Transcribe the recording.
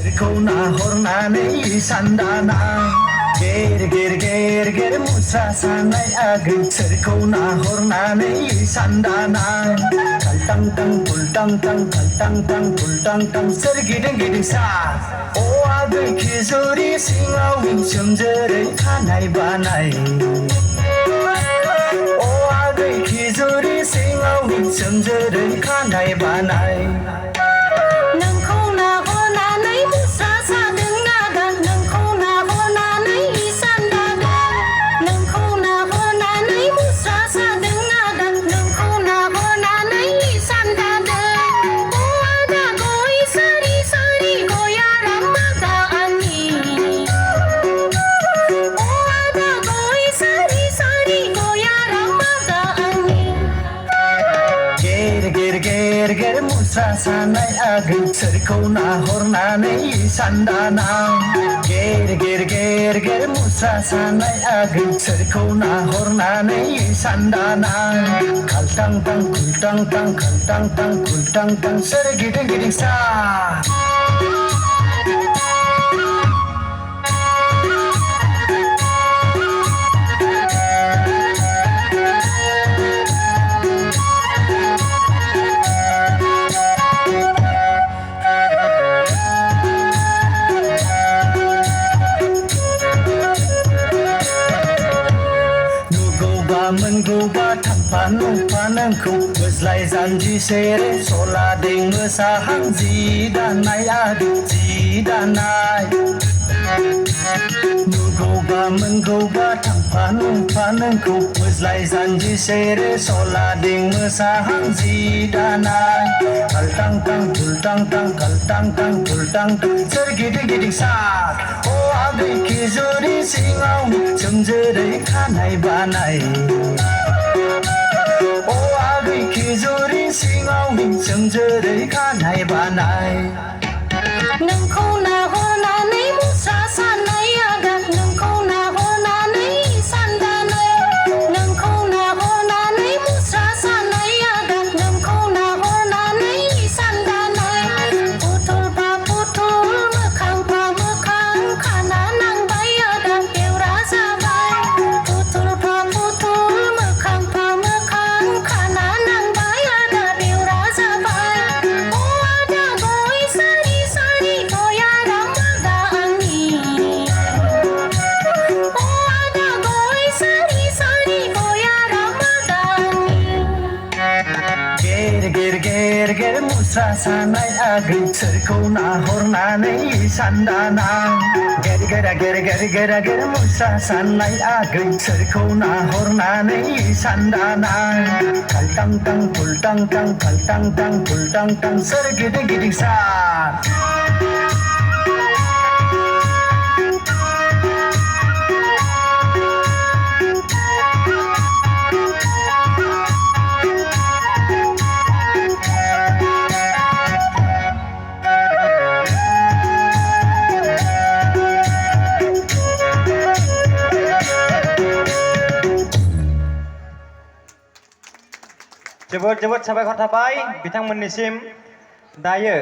सोरखौ नाहरनानै सान्दाना गेर गेर गेर गेर मुस्रा सानाय आगै सोरखौ नाहरनानै सान्दाना खाल्टां टां फुल्टां टां खाल्टां टां फुल्टां टां सोरगिदिं गिदिं सा अ आगै खिजुरि सिङाव सोमजोरै खानाय बानाय अ आगै खिजुरि सिङाव सोमजोरै खानाय बानाय नोंखौ नाहरनानै मुस्रा सादों नागान नोंखौ नाहरनानै इसान दादों नोंखौ नाहरनानै मुस्रा सादों नागान नोंखौ नाहरनानै इसान दादों अ आदा गय सारि सारि गया रामागा आंनि अ आदा गय सारि सारि गया रामागा आंनि गेर गेर गेर गेर मुस्रा सानाय आगै सोरखौ नाहरनानै सान्दाना गेर गेर गेर गेर मुस्रा सानाय आगै सोरखौ नाहरनानै सान्दाना खाल्टां टां खुल्टां टां खाल्टां टां खुल्टां टां सोरगिदिं गिदिं सा मोनगौबा थांफा नंफा नोंखौ बोज्लाय जानजि सेरे सलादें मोसाहां जि दानाय आगै जि दानाय नुगौबा मोनगौबा थांफा नंफा नोंखौ बोज्लाय जानजि सेरे सलादें मोसाहां जि दानाय खाल्टां टां फुल्टां टां खाल्टां टां फुल्टां टां सोरगिदिं गिदिं सार अ आगै खिजुरि सिङाव सोमजोरै खानाय बानाय अ आगै खिजुरि सिङाव सोमजोरै खानाय बानाय नोंखौ नाहरनानै मुस्रा सानाय आगान नोंखौ नाहरनानै इसान दानाय नोंखौ नाहरनानै मुस्रा सानाय आगान नोंखौ नाहरनानै इसान दानाय फुथुलफा फुथुल मोखांफा मोखां खाना नांबाय आदा बेवरा जाबाय फुथुलफा फुथुल मोखांफा मोखां खाना नांबाय आदा बेवरा जाबाय अ आदा गय सारि सारि गया रामागा आंनि अ आदा गय सारि सारि गया रामागा आंनि गेर गेर गेर गेर मुस्रा सानाय आगै सोरखौ नाहरनानै सान्दाना गेर गेरा गेर गेर गेरा गेर मुस्रा सानाय आगै सोरखौ नाहरनानै सान्दाना खाल्टां टां फुल्टां टां खाल्टां टां फुल्टां टां सोरगिदिं गिदिं सार जोबोद जोबोद साबायखर थाबाय बिथांमोननिसिम दायो